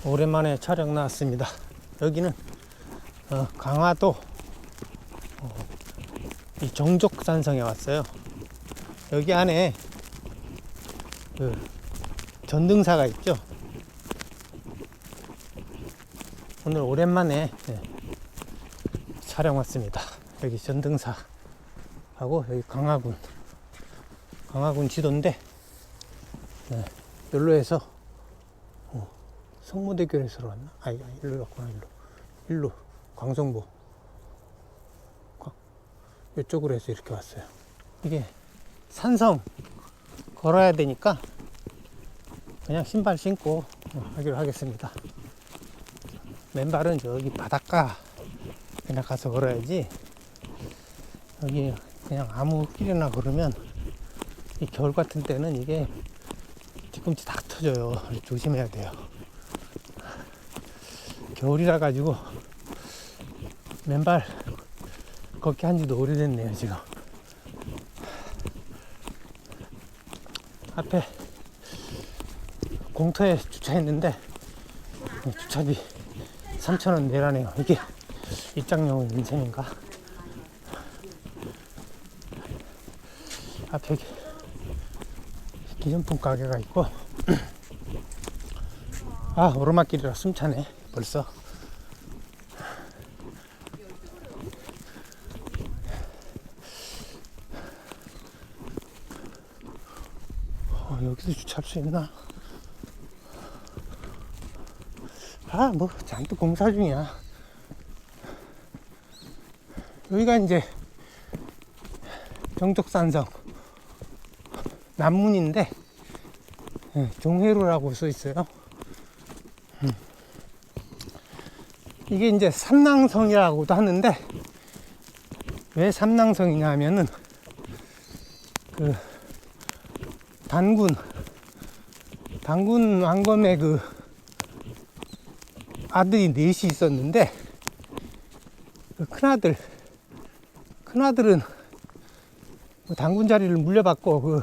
오랜만에 촬영 나왔습니다. 여기는 강화도 이 정족산성에 왔어요. 여기 안에 그 전등사가 있죠. 오늘 오랜만에 촬영 왔습니다. 여기 전등사하고 여기 강화군 지도인데 여기로해서 성모대교에서 왔나? 아니 일로 갔구나. 일로 광성보 이쪽으로 해서 이렇게 왔어요. 이게 산성 걸어야 되니까 그냥 신발 신고 하기로 하겠습니다. 맨발은 저기 바닷가 그냥 가서 걸어야지, 여기 그냥 아무 길이나 걸으면 이 겨울 같은 때는 이게 뒤꿈치 다 터져요. 조심해야 돼요. 겨울이라 가지고 맨발 걷기 한 지도 오래됐네요. 지금 앞에 공터에 주차했는데 주차비 3,000원 내라네요. 이게 입장료 인셈인가? 앞에 기념품 가게가 있고 오르막길이라 숨차네 벌써. 여기서 주차할 수 있나? 뭐 잔뜩 공사 중이야. 여기가 이제 정족산성 남문인데 종회로라고 써 있어요. 이게 이제 삼낭성이라고도 하는데, 왜 삼낭성이냐 하면은 그 단군 왕검의 그 아들이 넷이 있었는데, 그 큰아들은 단군 자리를 물려받고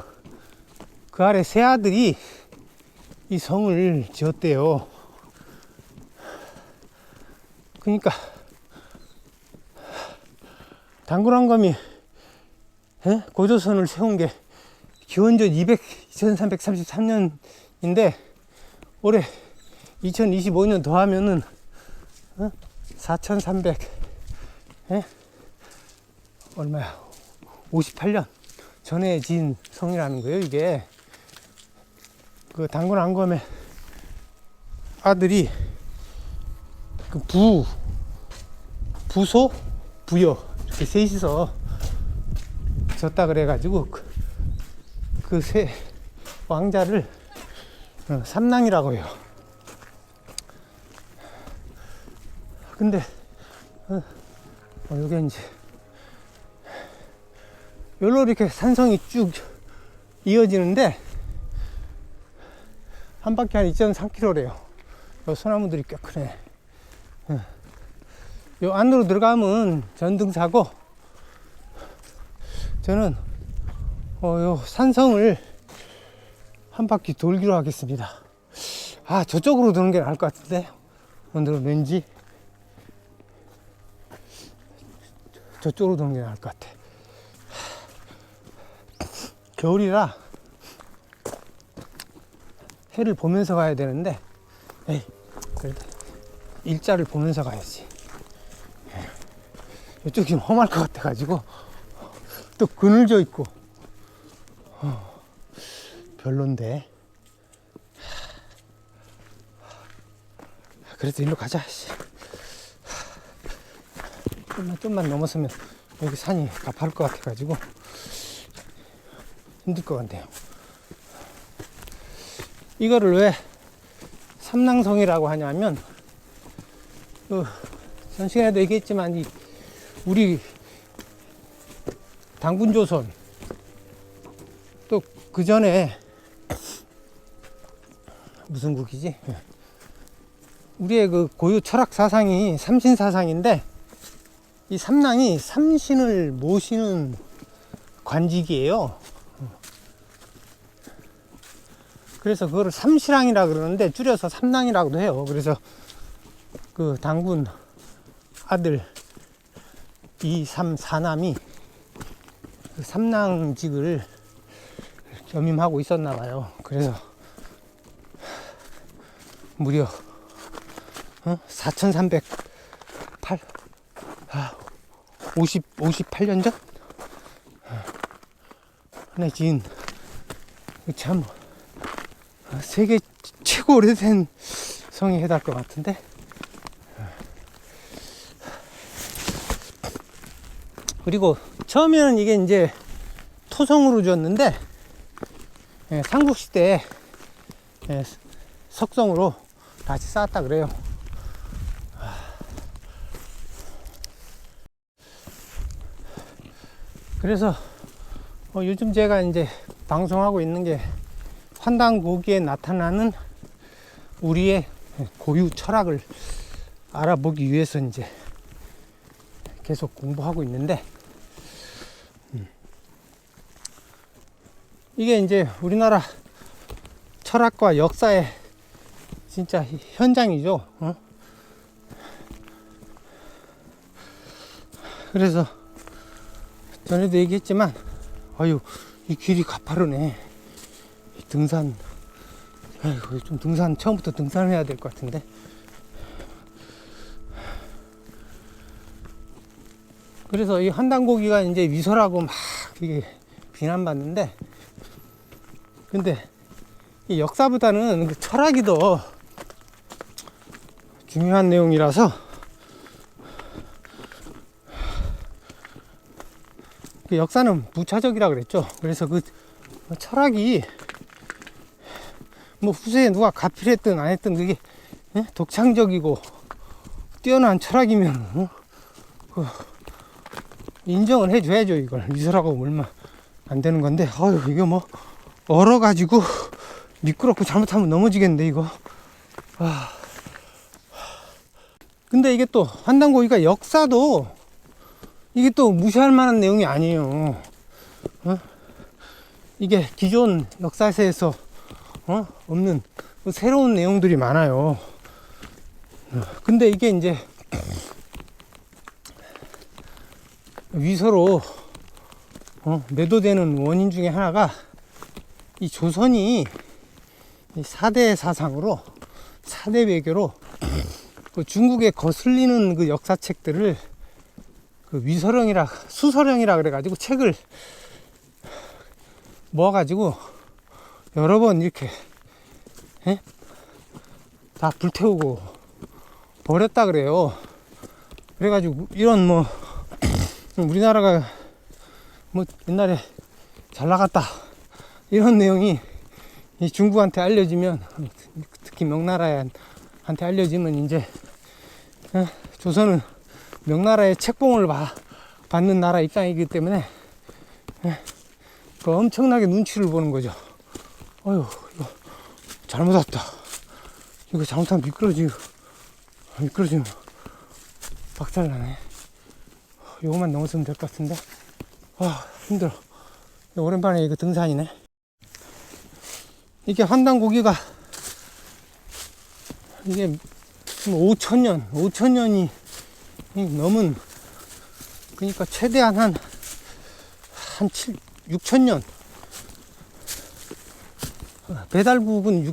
그 아래 세 아들이 이 성을 지었대요. 그러니까 단군 왕검이 고조선을 세운 게 기원전 2333년인데 올해 2025년 더하면은 4300 얼마야 58년 전에 지은 성이라는 거예요. 이게 그 단군 왕검의 아들이 그 부소 부여 이렇게 셋이서 졌다 그래가지고 그 세 왕자를 삼낭이라고 해요. 근데 여기 이제 여기로 이렇게 산성이 쭉 이어지는데 한 바퀴 한 2.3km래요. 요 소나무들이 꽤 크네. 요 안으로 들어가면 전등사고, 저는 요 산성을 한 바퀴 돌기로 하겠습니다. 저쪽으로 도는 게 나을 것 같은데 오늘은 왠지 저쪽으로 도는 게 나을 것 같아. 겨울이라 해를 보면서 가야 되는데 그래도 일자를 보면서 가야지. 이쪽이 좀 험할 것 같아 가지고 또 그늘져 있고 별론데. 그래도 일로 가자. 좀만 넘었으면 여기 산이 가파를 것 같아 가지고 힘들 것 같네요. 이거를 왜 삼낭성이라고 하냐면 전 시간에도 얘기했지만 우리 단군조선 또 그 전에 무슨 국이지? 우리의 그 고유 철학 사상이 삼신사상인데, 이 삼낭이 삼신을 모시는 관직이에요. 그래서 그거를 삼시랑이라 그러는데 줄여서 삼랑이라고도 해요. 그래서 그 당군 아들 2, 3, 4남이 그 삼랑직을 겸임하고 있었나 봐요. 그래서 무려 4,308 58년 전? 하나 지은 참 세계 최고 오래된 성이 해달 것 같은데. 그리고 처음에는 이게 이제 토성으로 지었는데 삼국시대에 석성으로 다시 쌓았다 그래요. 그래서 요즘 제가 이제 방송하고 있는 게 환단고기에 나타나는 우리의 고유 철학을 알아보기 위해서 이제 계속 공부하고 있는데, 이게 이제 우리나라 철학과 역사의 진짜 현장이죠. 그래서 전에도 얘기했지만, 이 길이 가파르네. 등산, 좀 등산, 처음부터 등산을 해야 될 것 같은데. 그래서 이 한단고기가 이제 위설하고 막 이게 비난받는데, 근데 이 역사보다는 그 철학이 더 중요한 내용이라서, 그 역사는 부차적이라 그랬죠. 그래서 그 철학이 뭐 후세에 누가 가필했든 안 했든 그게 독창적이고 뛰어난 철학이면 인정을 해줘야죠. 이걸 위설하고 물면 안 되는 건데, 이게 뭐 얼어가지고 미끄럽고 잘못하면 넘어지겠는데 이거. 근데 이게 또 한단고기가 역사도 이게 또 무시할 만한 내용이 아니에요. 이게 기존 역사에서 없는 새로운 내용들이 많아요. 근데 이게 이제 위서로 매도되는 원인 중에 하나가, 이 조선이 4대 사상으로 4대 외교로 그 중국에 거슬리는 그 역사책들을 그 수서령이라 그래가지고 책을 모아가지고 여러 번 이렇게 다 불태우고 버렸다 그래요. 그래가지고 이런 뭐 우리나라가 뭐 옛날에 잘 나갔다 이런 내용이 이 중국한테 알려지면, 특히 명나라한테 알려지면 이제 조선은 명나라의 책봉을 받는 나라 입장이기 때문에 그 엄청나게 눈치를 보는 거죠. 이거 잘못 왔다. 이거 잘못하면 미끄러지면 박살나네. 요거만 넘었으면 될 것 같은데. 힘들어. 오랜만에 이거 등산이네. 이게 한단고기가 이게 5천년이 넘은, 그러니까 최대한 한 6천년, 배달국은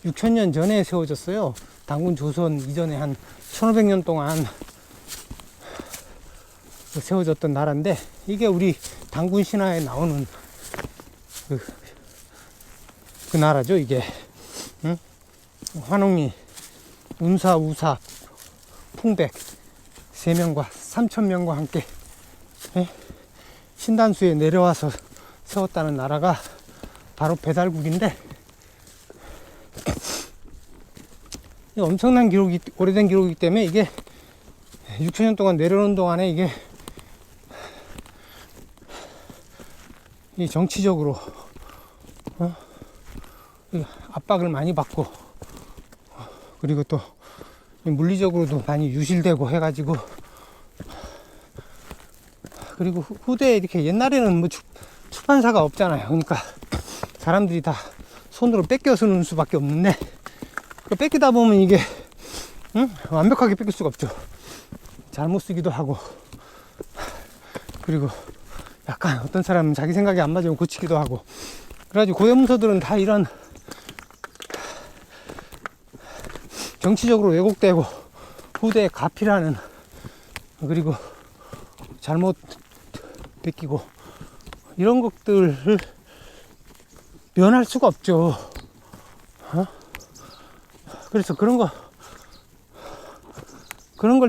6천년 전에 세워졌어요. 당군 조선 이전에 한 1500년 동안 세워졌던 나라인데, 이게 우리 당군 신화에 나오는 그 나라죠. 이게 환웅리, 운사, 우사, 풍백 3명과 3,000명과 함께 신단수에 내려와서 세웠다는 나라가 바로 배달국인데, 엄청난 기록이, 오래된 기록이기 때문에 이게 6천년 동안 내려오는 동안에 이게 이 정치적으로 압박을 많이 받고, 그리고 또 물리적으로도 많이 유실되고 해가지고, 그리고 후대에 이렇게, 옛날에는 뭐 출판사가 없잖아요. 그러니까 사람들이 다 손으로 뺏겨 쓰는 수밖에 없는데, 뺏기다 보면 이게 완벽하게 뺏길 수가 없죠. 잘못 쓰기도 하고, 그리고 약간 어떤 사람은 자기 생각이 안 맞으면 고치기도 하고, 그래가지고 고연문서들은 다 이런 정치적으로 왜곡되고 후대에 가피라는, 그리고 잘못 베끼고 이런 것들을 면할 수가 없죠. 그래서 그런 걸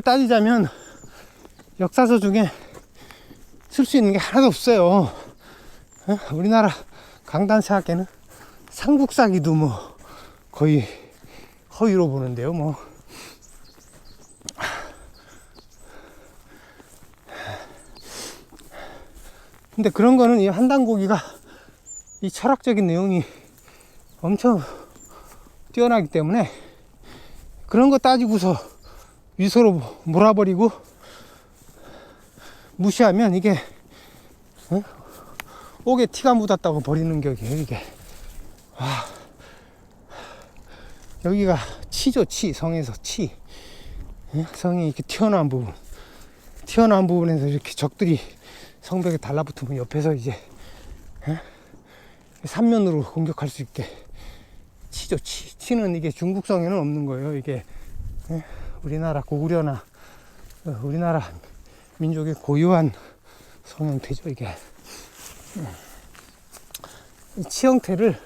따지자면 역사서 중에 쓸 수 있는 게 하나도 없어요. 우리나라 강단세학계는 삼국사기도 뭐 거의 허위로 보는데요. 뭐 근데 그런 거는 이 한단고기가 이 철학적인 내용이 엄청 뛰어나기 때문에 그런 거 따지고서 위서로 몰아버리고 무시하면 이게 옥에 티가 묻었다고 버리는 격이에요. 이게 여기가 치죠. 치. 성에서 치. 성이 이렇게 튀어나온 부분에서 이렇게 적들이 성벽에 달라붙으면 옆에서 이제 삼면으로 공격할 수 있게 치죠. 치는 이게 중국성에는 없는 거예요. 이게 우리나라 고구려나 우리나라 민족의 고유한 성형태죠. 이게 치 형태를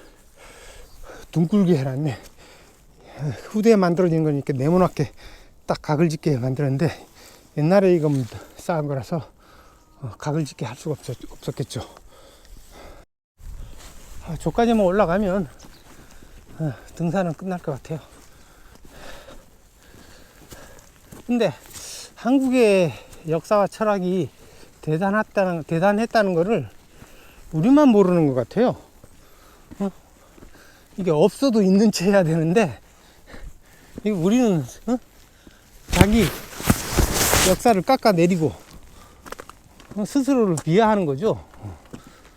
둥글게 해놨네. 후대에 만들어진 건 이렇게 네모나게 딱 각을 짓게 만들었는데, 옛날에 이거 쌓은 거라서 각을 짓게 할 수가 없었겠죠. 저까지만 올라가면 등산은 끝날 것 같아요. 근데 한국의 역사와 철학이 대단했다는 거를 우리만 모르는 것 같아요. 이게 없어도 있는 채 해야 되는데, 우리는 자기 역사를 깎아내리고 스스로를 비하하는 거죠.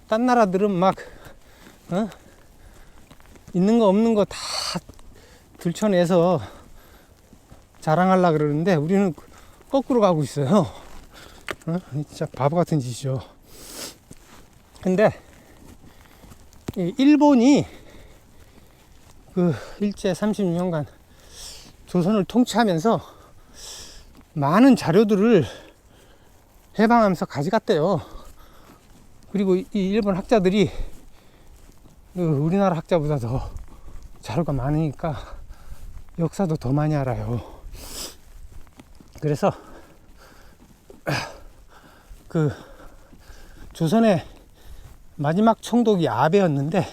딴 나라들은 막 있는 거 없는 거 다 들춰내서 자랑하려고 그러는데 우리는 거꾸로 가고 있어요. 진짜 바보 같은 짓이죠. 근데 일본이 그 일제 36년간 조선을 통치하면서 많은 자료들을 해방하면서 가져갔대요. 그리고 이 일본 학자들이 우리나라 학자보다 더 자료가 많으니까 역사도 더 많이 알아요. 그래서 그 조선의 마지막 총독이 아베였는데,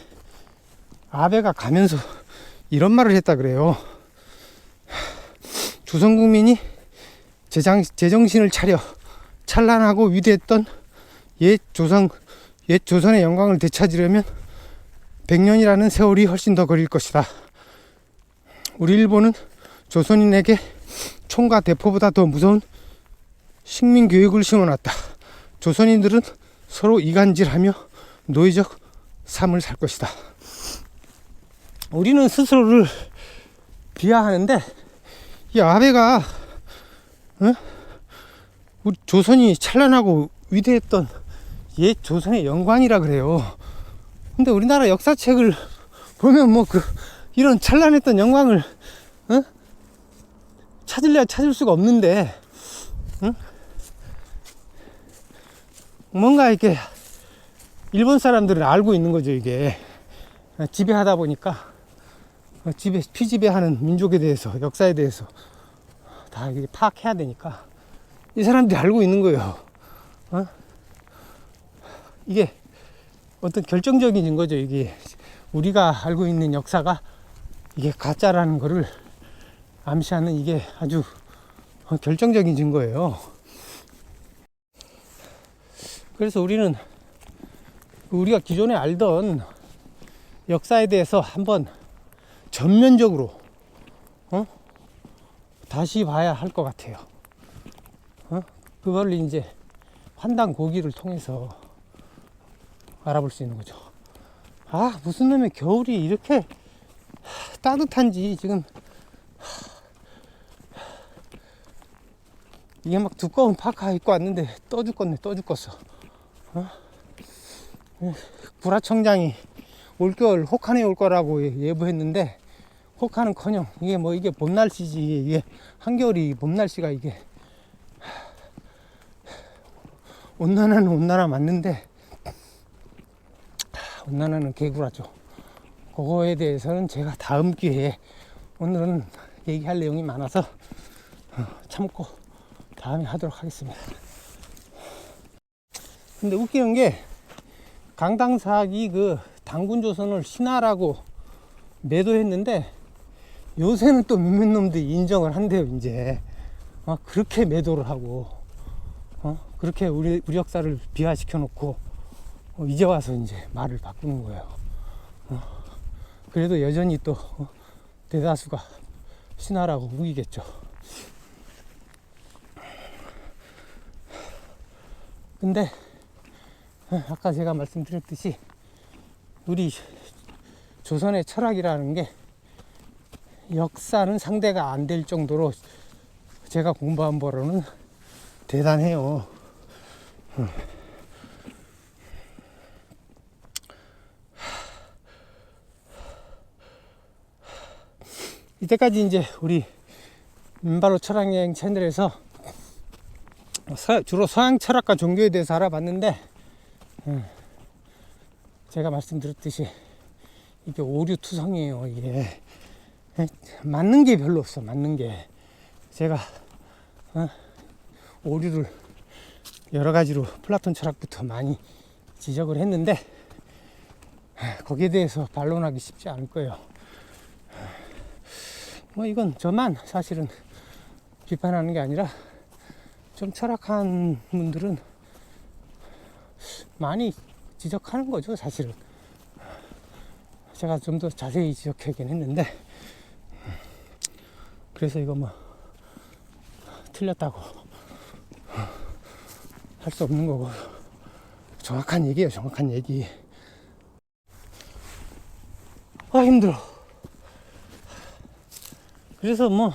아베가 가면서 이런 말을 했다 그래요. 조선 국민이 제정신을 차려 찬란하고 위대했던 옛 조선의 영광을 되찾으려면 100년이라는 세월이 훨씬 더 걸릴 것이다. 우리 일본은 조선인에게 총과 대포보다 더 무서운 식민교육을 심어놨다. 조선인들은 서로 이간질하며 노예적 삶을 살 것이다. 우리는 스스로를 비하하는데, 이 아베가 우리 조선이 찬란하고 위대했던 옛 조선의 영광이라 그래요. 근데 우리나라 역사책을 보면 뭐 이런 찬란했던 영광을 찾을래야 찾을 수가 없는데, 뭔가 이렇게 일본 사람들은 알고 있는 거죠. 이게 지배하다 보니까 피지배하는 민족에 대해서, 역사에 대해서 다 이게 파악해야 되니까 이 사람들이 알고 있는 거예요. 이게 어떤 결정적인 증거죠. 이게 우리가 알고 있는 역사가 이게 가짜라는 거를 암시하는, 이게 아주 결정적인 증거예요. 그래서 우리는 우리가 기존에 알던 역사에 대해서 한번 전면적으로 다시 봐야 할 것 같아요. 그걸 이제 환단고기를 통해서 알아볼 수 있는 거죠. 아, 무슨 놈의 겨울이 이렇게 따뜻한지 지금. 이게 막 두꺼운 파카 입고 왔는데 떠 죽겠네, 떠 죽겠어. 구라청장이 올겨울 혹한에 올 거라고 예보했는데 혹한은커녕 이게 뭐 이게 봄 날씨지. 이게 한겨울이 봄 날씨가 이게 온난화는 온난화 맞는데 온난화는 개구라죠. 그거에 대해서는 제가 다음 기회에, 오늘은 얘기할 내용이 많아서 참고 다음에 하도록 하겠습니다. 근데 웃기는 게 강당사학이 그 당군조선을 신화라고 매도했는데 요새는 또 몇몇 놈들이 인정을 한대요. 이제 그렇게 매도를 하고 그렇게 우리 역사를 비하시켜 놓고 이제 와서 이제 말을 바꾸는 거예요. 그래도 여전히 또 대다수가 신화라고 우기겠죠. 근데 아까 제가 말씀드렸듯이 우리 조선의 철학이라는 게 역사는 상대가 안 될 정도로 제가 공부한 바로는 대단해요. 이때까지 이제 우리 민발로 철학여행 채널에서 주로 서양 철학과 종교에 대해서 알아봤는데, 제가 말씀드렸듯이 이게 오류투성이에요. 이게 맞는 게 별로 없어. 맞는 게 제가 오류를 여러 가지로 플라톤 철학부터 많이 지적을 했는데 거기에 대해서 반론하기 쉽지 않을 거예요. 뭐 이건 저만 사실은 비판하는 게 아니라 좀 철학한 분들은 많이 지적하는 거죠. 사실은 제가 좀 더 자세히 지적하긴 했는데, 그래서 이거 뭐 틀렸다고 할 수 없는 거고, 정확한 얘기예요. 정확한 얘기. 힘들어. 그래서 뭐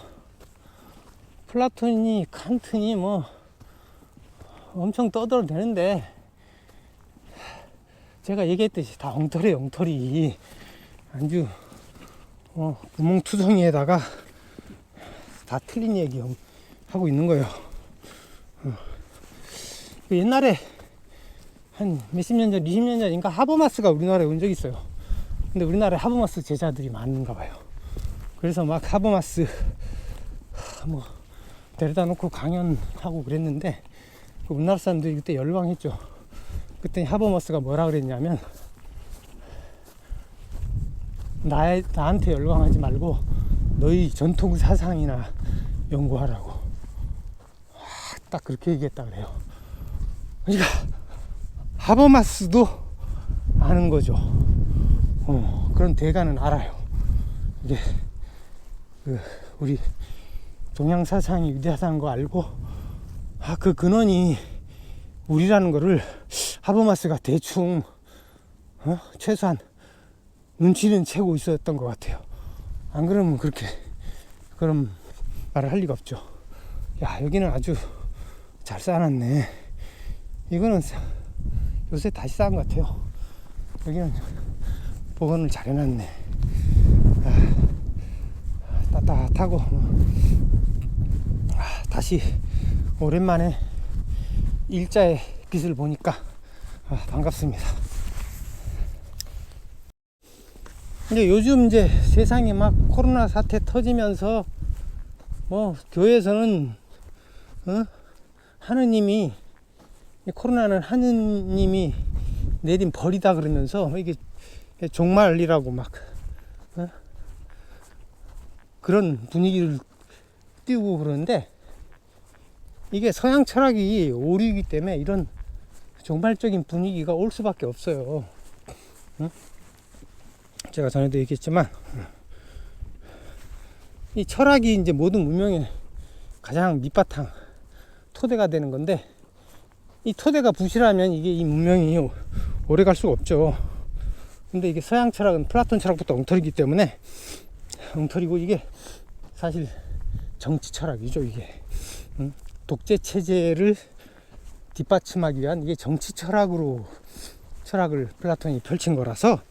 플라톤이 칸트니 뭐 엄청 떠들어도 되는데, 제가 얘기했듯이 다 엉터리예요. 엉터리. 아주 구멍투성이에다가 다 틀린 얘기 하고 있는 거예요. 옛날에 한 몇십 년 전, 20년 전인가 하버마스가 우리나라에 온 적이 있어요. 근데 우리나라에 하버마스 제자들이 많은가 봐요. 그래서 막 하버마스 뭐 데려다 놓고 강연하고 그랬는데, 우리나라 사람들이 그때 열광했죠. 그때 하버마스가 뭐라 그랬냐면, 나한테 열광하지 말고 너희 전통 사상이나 연구하라고. 딱 그렇게 얘기했다 그래요. 그러니까 하버마스도 아는 거죠. 그런 대가는 알아요. 이게 우리 동양 사상이 위대하다는 거 알고, 그 근원이 우리라는 거를 하버마스가 대충 최소한 눈치는 채고 있었던 것 같아요. 안 그러면 그렇게 그런 말을 할 리가 없죠. 야, 여기는 아주 잘 쌓아놨네. 이거는 요새 다시 쌓은 것 같아요. 여기는 복원을 잘 해놨네. 따뜻하고 다시 오랜만에 일자의 빛을 보니까 반갑습니다. 근데 요즘 이제 세상에 막 코로나 사태 터지면서 뭐 교회에서는 하느님이, 코로나는 하느님이 내린 벌이다 그러면서 이게 종말이라고 막 그런 분위기를 띄우고 그러는데, 이게 서양 철학이 오류이기 때문에 이런 종말적인 분위기가 올 수밖에 없어요. 제가 전에도 얘기했지만 이 철학이 이제 모든 문명의 가장 밑바탕 토대가 되는 건데, 이 토대가 부실하면 이게 이 문명이 오래 갈 수가 없죠. 근데 이게 서양 철학은 플라톤 철학부터 엉터리기 때문에 엉터리고, 이게 사실 정치 철학이죠. 이게 독재 체제를 뒷받침하기 위한 이게 정치 철학으로 철학을 플라톤이 펼친 거라서,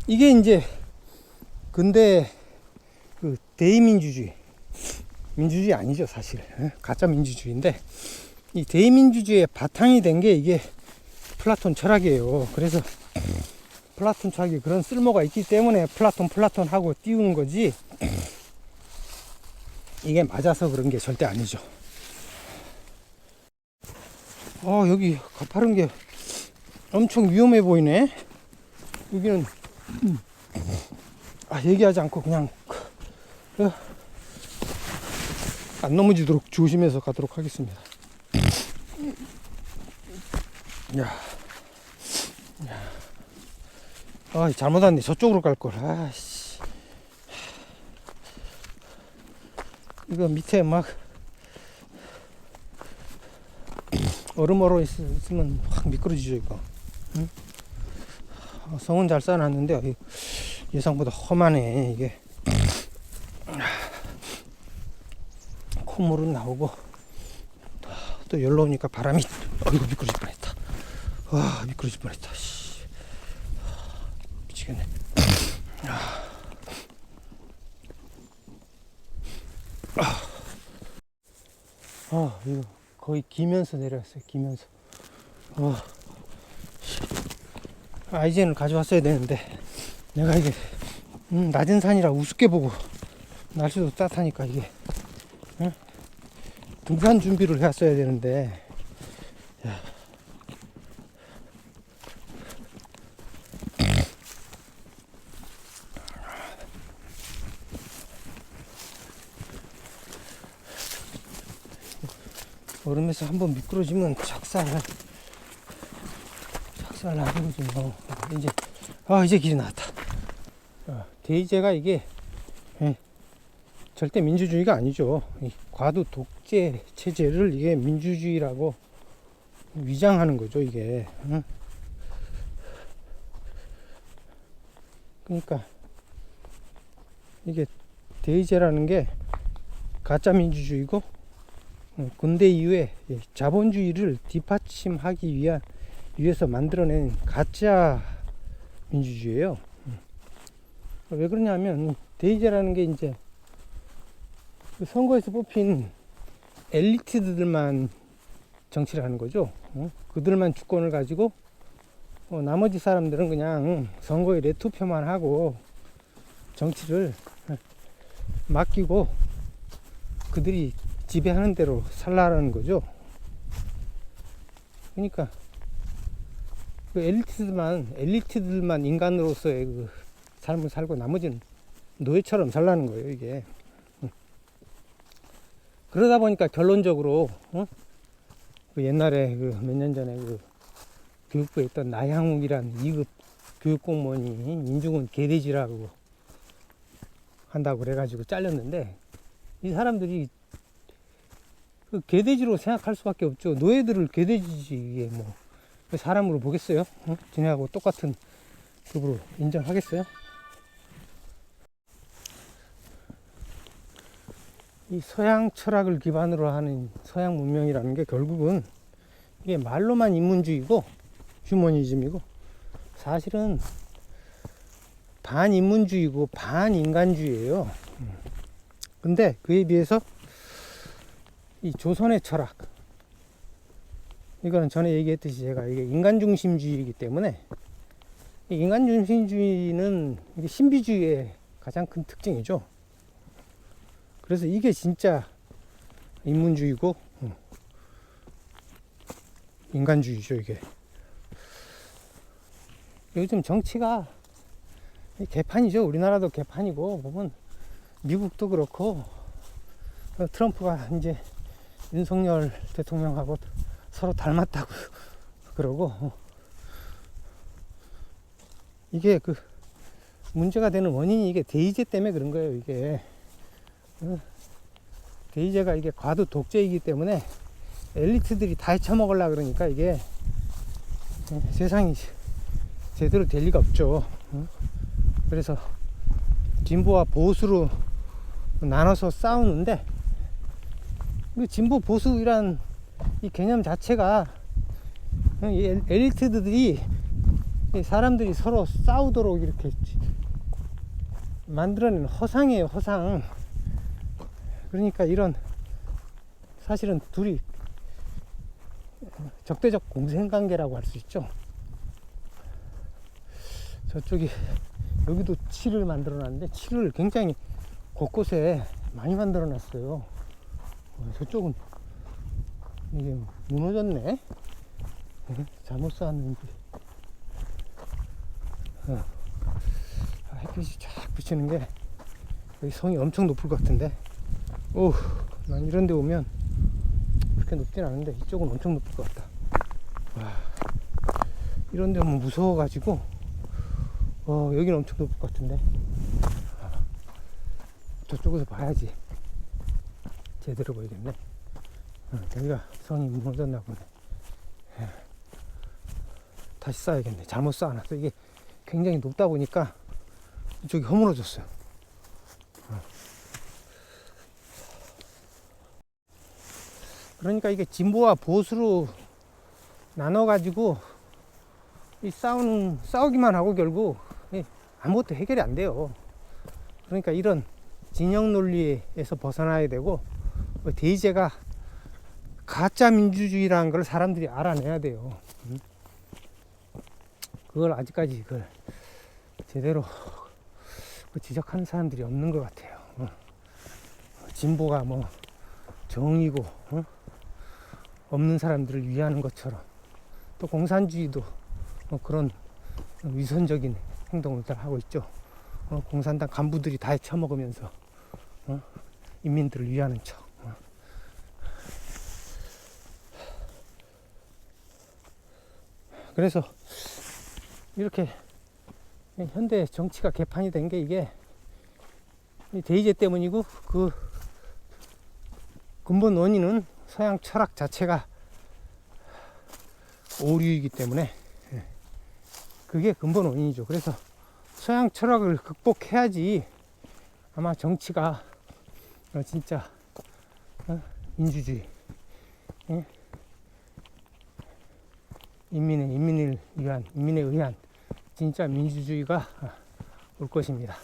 이게 이제 근대 그 대의민주주의, 민주주의 아니죠 사실, 가짜 민주주의인데, 이 대의민주주의의 바탕이 된 게 이게 플라톤 철학이에요. 그래서 플라톤 철학이 그런 쓸모가 있기 때문에 플라톤 하고 띄우는 거지, 이게 맞아서 그런 게 절대 아니죠. 여기 가파른 게 엄청 위험해 보이네. 여기는 얘기하지 않고 그냥 안 넘어지도록 조심해서 가도록 하겠습니다. 잘못 왔네. 저쪽으로 갈 걸. 이거 밑에 막 얼음 얼어 있으면 확 미끄러지죠 이거. 응? 성은 잘 쌓아놨는데 예상보다 험하네 이게. 콧물은 나오고, 또 열로 오니까 바람이, 이거 미끄러질 뻔했다. 미끄러질 뻔했다. 미치겠네. 이거 거의 기면서 내려왔어요. 기면서. 아이젠을 가져왔어야 되는데, 내가 이게 낮은 산이라 우습게 보고, 날씨도 따뜻하니까 이게 등산 준비를 했어야 되는데, 얼음에서 한번 미끄러지면 작살나는 거지 뭐. 이제 길이 나왔다. 대의제가 이게 절대 민주주의가 아니죠. 과도 독재 체제를 이게 민주주의라고 위장하는 거죠 이게. 그러니까 이게 대의제라는 게 가짜 민주주의고, 근대 이후에 자본주의를 뒷받침하기 위해서 만들어낸 가짜 민주주의예요. 왜 그러냐면, 대의제라는 게 이제 선거에서 뽑힌 엘리트들만 정치를 하는 거죠. 그들만 주권을 가지고, 나머지 사람들은 그냥 선거일에 투표만 하고 정치를 맡기고 그들이 지배하는 대로 살라라는 거죠. 그러니까 그 엘리트들만 인간으로서의 그 삶을 살고 나머지는 노예처럼 살라는 거예요 이게. 그러다 보니까 결론적으로 그 옛날에 그 몇 년 전에 그 교육부에 있던 나향욱이란 2급 교육공무원이 인중은 개돼지라고 한다고 그래가지고 잘렸는데, 이 사람들이 그 개돼지로 생각할 수밖에 없죠. 노예들을 개돼지지 이게 뭐 사람으로 보겠어요? 지네하고 똑같은 급으로 인정하겠어요? 이 서양 철학을 기반으로 하는 서양 문명이라는 게 결국은 이게 말로만 인문주의고 휴머니즘이고, 사실은 반인문주의고 반인간주의예요. 근데 그에 비해서 이 조선의 철학, 이거는 전에 얘기했듯이 제가 이게 인간중심주의이기 때문에, 이 인간중심주의는 이게 신비주의의 가장 큰 특징이죠. 그래서 이게 진짜 인문주의고 인간주의죠 이게. 요즘 정치가 개판이죠. 우리나라도 개판이고, 보면 미국도 그렇고, 트럼프가 이제 윤석열 대통령하고 서로 닮았다고 그러고, 이게 그 문제가 되는 원인이 이게 대의제 때문에 그런 거예요 이게. 대의제가 이게 과도 독재이기 때문에 엘리트들이 다 헤쳐먹으려고 그러니까 이게 세상이 제대로 될 리가 없죠. 그래서 진보와 보수로 나눠서 싸우는데, 진보 보수이란 이 개념 자체가 이 엘리트들이 사람들이 서로 싸우도록 이렇게 만들어낸 허상이에요, 허상. 그러니까 이런, 사실은 둘이 적대적 공생관계라고 할 수 있죠. 저쪽이, 여기도 칠을 만들어 놨는데, 칠을 굉장히 곳곳에 많이 만들어 놨어요. 저쪽은 이게 무너졌네. 잘못 쌓았는지. 햇빛이 쫙 비치는 게, 여기 성이 엄청 높을 것 같은데, 난 이런 데 오면 그렇게 높진 않은데 이쪽은 엄청 높을 것 같다. 와, 이런 데 오면 무서워가지고, 여기는 엄청 높을 것 같은데, 저쪽에서 봐야지 제대로 보이겠네. 여기가 성이 무너졌나 보네. 다시 쌓아야겠네. 잘못 쌓아놨어. 이게 굉장히 높다 보니까 이쪽이 허물어졌어요. 그러니까 이게 진보와 보수로 나눠가지고 싸우기만 하고 결국 아무것도 해결이 안 돼요. 그러니까 이런 진영 논리에서 벗어나야 되고, 대의제가 가짜 민주주의라는 걸 사람들이 알아내야 돼요. 그걸 아직까지 제대로 지적하는 사람들이 없는 것 같아요. 진보가 뭐 정의고, 없는 사람들을 위하는 것처럼, 또 공산주의도 그런 위선적인 행동을 다 하고 있죠. 공산당 간부들이 다 해쳐먹으면서 인민들을 위하는 척. 그래서 이렇게 현대 정치가 개판이 된 게 이게 대의제 때문이고, 그 근본 원인은 서양 철학 자체가 오류이기 때문에 그게 근본 원인이죠. 그래서 서양 철학을 극복해야지 아마 정치가 진짜 민주주의, 인민에 의한 진짜 민주주의가 올 것입니다.